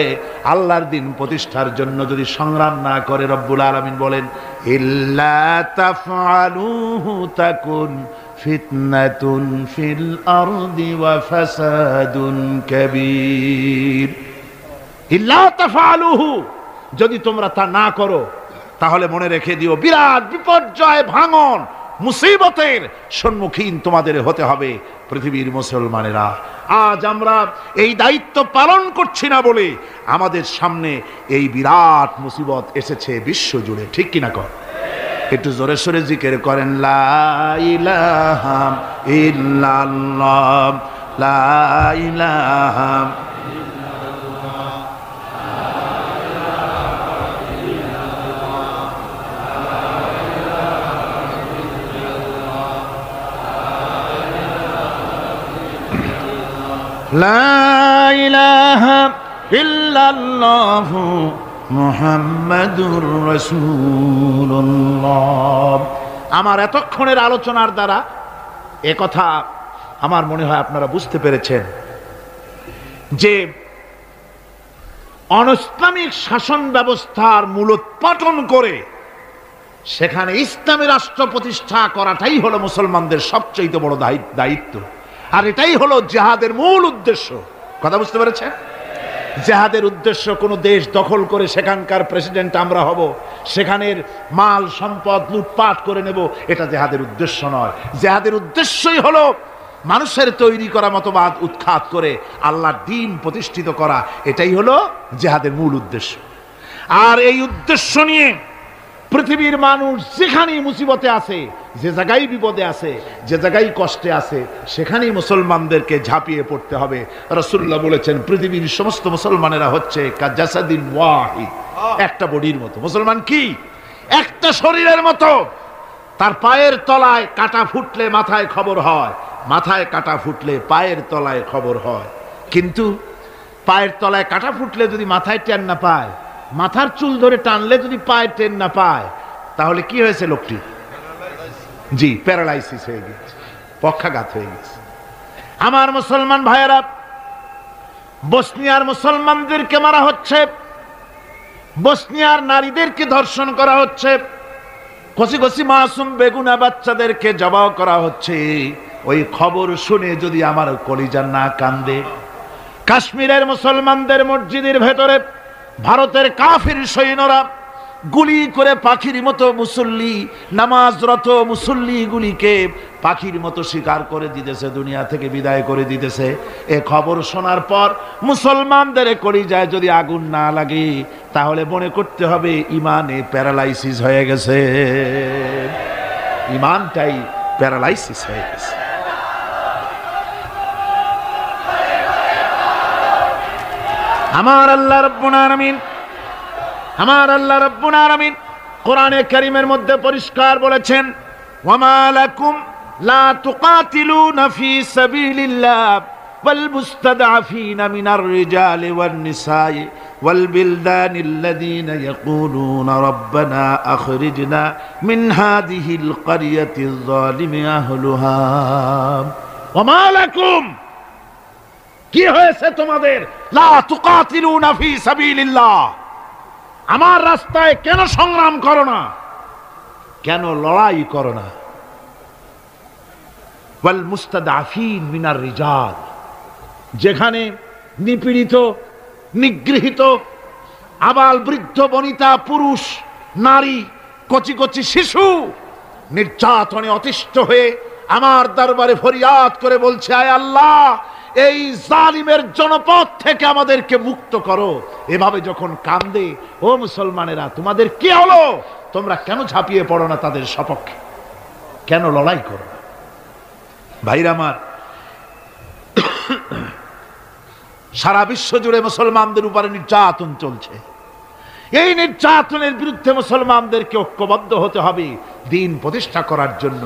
A: আল্লাহর দ্বীন প্রতিষ্ঠার জন্য যদি সংগ্রাম না করে, রব্বুল আলামিন বলেন, ইল্লা তাফআলুহু তাকুন ফিতনাতুন ফিল আরদি ওয়া ফাসাদুন কাবীর। ইল্লা তাফআলুহু, যদি তোমরা তা না করো, তাহলে মনে রেখে দিও, বিরাট বিপর্যয়, ভাঙন, মুসিবতের সম্মুখীন তোমাদের হতে হবে পৃথিবীর মুসলমানেরা। আজ আমরা এই দায়িত্ব পালন করছি না বলে আমাদের সামনে এই বিরাট মুসিবত এসেছে বিশ্ব জুড়ে, ঠিক কিনা কর? একটু জোরে সোরে জিকির করেন, লা ইলাহা ইল্লাল্লাহ, লা ইলাহা লা ইলাহা ইল্লাল্লাহ মুহাম্মাদুর রাসূলুল্লাহ। আমার এতক্ষণের আলোচনার দ্বারা কথা আমার মনে হয় আপনারা বুঝতে পেরেছেন যে অনৈসলামিক শাসন ব্যবস্থার মূলোৎপাটন করে সেখানে ইসলামী রাষ্ট্র প্রতিষ্ঠা করাটাই হলো মুসলমানদের সবচেয়ে বড় দায়িত্ব। আর এটাই হলো জিহাদের মূল উদ্দেশ্য। কথা বুঝতে পেরেছেন? জিহাদের উদ্দেশ্য কোনো দেশ দখল করে সেখানকার প্রেসিডেন্ট আমরা হব, সেখানের মাল সম্পদ লুটপাট করে নেব, এটা জিহাদের উদ্দেশ্য নয়। জিহাদের উদ্দেশ্যই হলো মানুষের তৈরি করা মতবাদ উৎখাত করে আল্লাহর দ্বীন প্রতিষ্ঠিত করা। এটাই হলো জিহাদের মূল উদ্দেশ্য। আর এই উদ্দেশ্য নিয়ে পৃথিবীর মানুষ যেখানেই মুসিবতে আছে, যে জায়গায় বিপদে আছে, যে জায়গায় কষ্টে আছে, সেখানেই মুসলমানদেরকে ঝাঁপিয়ে পড়তে হবে। রাসূলুল্লাহ বলেছেন পৃথিবীর সমস্ত মুসলমানেরা হচ্ছে কাজাসাদিন ওয়াহিদ, একটা বডির মতো। মুসলমান কি? একটা শরীরের মতো। তার পায়ের তলায় কাটা ফুটলে মাথায় খবর হয়, মাথায় কাটা ফুটলে পায়ের তলায় খবর হয়। কিন্তু পায়ের তলায় কাটা ফুটলে যদি মাথায় টেন না পায়, মাথার চুল ধরে টানলে যদি পায়ে টেন না পায়, তাহলে কি হয়েছে লোকটি? জি, প্যারালাইসিস হয়ে গেছে, পক্ষাঘাত হয়ে গেছে। আমার মুসলমান ভাইয়েরা, বসনিয়ার মুসলমানদেরকে মারা হচ্ছে, বসনিয়ার নারীদেরকে ধর্ষণ করা হচ্ছে, কচি কচি মাসুম বেগুনা বাচ্চাদেরকে জবাই করা হচ্ছে। ওই খবর শুনে যদি আমার কলিজা না কান্দে, কাশ্মীরের মুসলমানদের মসজিদের ভেতরে ভারতের কাফির সৈন্যরা গুলি করে পাখির মতো মুসল্লি, নামাজরত মুসল্লি গুলিকে পাখির মতো শিকার করে দিতেছে, দুনিয়া থেকে বিদায় করে দিতেছে। এ খবর শোনার পর মুসলমানদের কলিজায় যদি আগুন না লাগে, তাহলে মনে করতে হবে ইমানে প্যারালাইসিস হয়ে গেছে, ইমানটাই প্যারালাইসিস হয়ে গেছে। আমার আল্লাহ রাব্বুল আলামিন, আমার আল্লাহ রাব্বুল আলামিন কোরআনে কারীমের মধ্যে পরিষ্কার বলেছেন, ওয়ামা লাকুম লা তুকাতিলুনা ফি সাবিলিল্লাহ ওয়াল মুস্তাদআফিনা মিনার রিজালি ওয়ান নিসাই ওয়াল বিলদানিল্লাযীনা ইয়াকুলুনা রাব্বানা আখরিজনা মিন হাযিহিল ক্বরিয়াতিয যালিমি আহলুহা। ওয়ামা লাকুম, কি হয়েছে তোমাদের? লা তুকাতিলুনা ফি সাবিলিল্লাহ, আমার রাস্তায় কেন সংগ্রাম করো না, কেন লড়াই করো না? ওয়াল মুস্তাদআফিন মিনার রিজাল, যেখানে নিপীড়িত, নিগৃহীত, আবাল বৃদ্ধ বনিতা, পুরুষ নারী, কচি কচি শিশু নির্যাতনে অতিষ্ঠ হয়ে আমার দরবারে ফরিয়াদ করে বলছে, আয় আল্লাহ, এই জালিমের জনপদ থেকে আমাদেরকে মুক্ত করো। এভাবে যখন কান্দে, ও মুসলমানেরা, তোমাদের কি হলো? তোমরা কেন ঝাঁপিয়ে পড়ো না তাদের সপক্ষে, কেন লড়াই করো না? ভাইরা আমার, সারা বিশ্ব জুড়ে মুসলমানদের উপরে নির্যাতন চলছে। এই নির্যাতনের বিরুদ্ধে মুসলমানদেরকে ঐক্যবদ্ধ হতে হবে দ্বীন প্রতিষ্ঠা করার জন্য।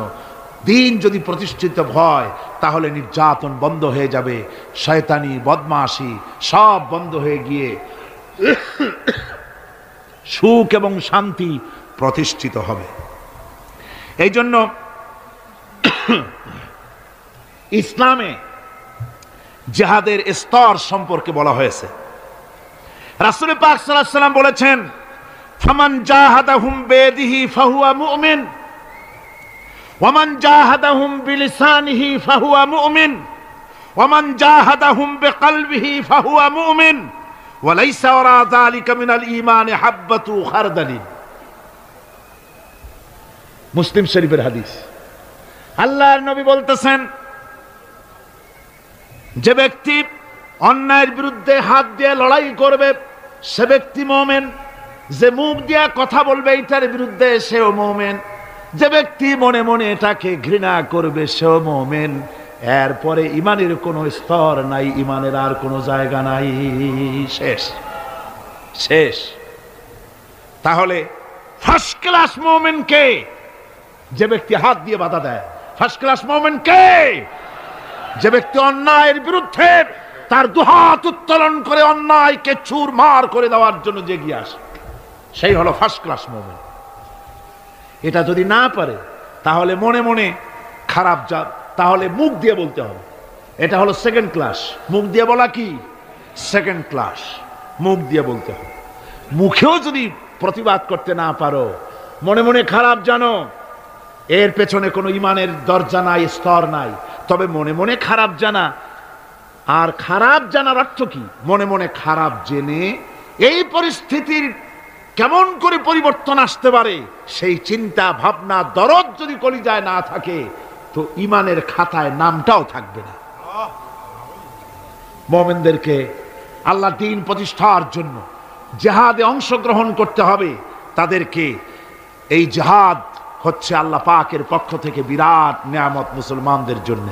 A: দ্বীন যদি প্রতিষ্ঠিত হয়, তাহলে নির্যাতন বন্ধ হয়ে যাবে, শয়তানি বদমাশি সব বন্ধ হয়ে গিয়ে সুখ এবং শান্তি প্রতিষ্ঠিত হবে। এই জন্য ইসলামে জিহাদের স্তর সম্পর্কে বলা হয়েছে। রাসূল পাক সাল্লাল্লাহু আলাইহি ওয়াসাল্লাম বলেছেন, ফামান জাহাদাহুম বিয়াদিহি ফাহুয়া মুমিন ওয়ামান জাহাদাহুম বিলিসানিহি ফাহুয়া মুমিন ওয়ামান জাহাদাহুম বিকলবিহি ফাহুয়া মুমিন ওয়া লাইসা ওয়ারা যালিকা মিনাল ঈমানি হাব্বাতু খারদালিন। মুসলিম শরীফের হাদিস। আল্লাহর নবী বলতেছেন, যে ব্যক্তি অন্যায়ের বিরুদ্ধে হাত দিয়ে লড়াই করবে সে ব্যক্তি মুমিন, যে মুখ দিয়ে কথা বলবে এটার বিরুদ্ধে সেও মুমিন, যে ব্যক্তি মনে মনে এটাকে ঘৃণা করবে সেও মুমিন। এরপরে ইমানের কোনো স্তর নাই, ইমানের আর কোনো জায়গা নাই, শেষ শেষ। তাহলে ফার্স্ট ক্লাস মুমিন কে? যে ব্যক্তি হাত দিয়ে বাধা দেয়। ফার্স্ট ক্লাস মুমিন কে? যে ব্যক্তি অন্যায়ের বিরুদ্ধে তার দুহাত উত্তোলন করে অন্যায়কে চুরমার করে দেওয়ার জন্য এগিয়ে আসে, সেই হলো ফার্স্ট ক্লাস মুমিন। এটা যদি না পারে তাহলে মনে মনে খারাপ তাহলে মুখ দিয়ে বলতে হবে, এটা হলো সেকেন্ড ক্লাস। মুখ দিয়ে বলা কি? Second class. মুখ দিয়ে বলতে হবে। মুখেও যদি প্রতিবাদ করতে না পারো, মনে মনে খারাপ জানো, এর পেছনে কোনো ইমানের দরজা নাই, স্তর নাই। তবে মনে মনে খারাপ জানা, আর খারাপ জানার অর্থ কি? মনে মনে খারাপ জেনে এই পরিস্থিতির কেমন করে পরিবর্তন আসতে পারে সেই চিন্তা ভাবনা দরদ যদি কলিজায় না থাকে তো ইমানের খাতায় নামটাও থাকবে না। মুমিনদেরকে আল্লাহ দ্বীন প্রতিষ্ঠার জন্য জিহাদে অংশগ্রহণ করতে হবে। তাদেরকে এই জিহাদ হচ্ছে আল্লাহ পাকের পক্ষ থেকে বিরাট নিয়ামত মুসলমানদের জন্য।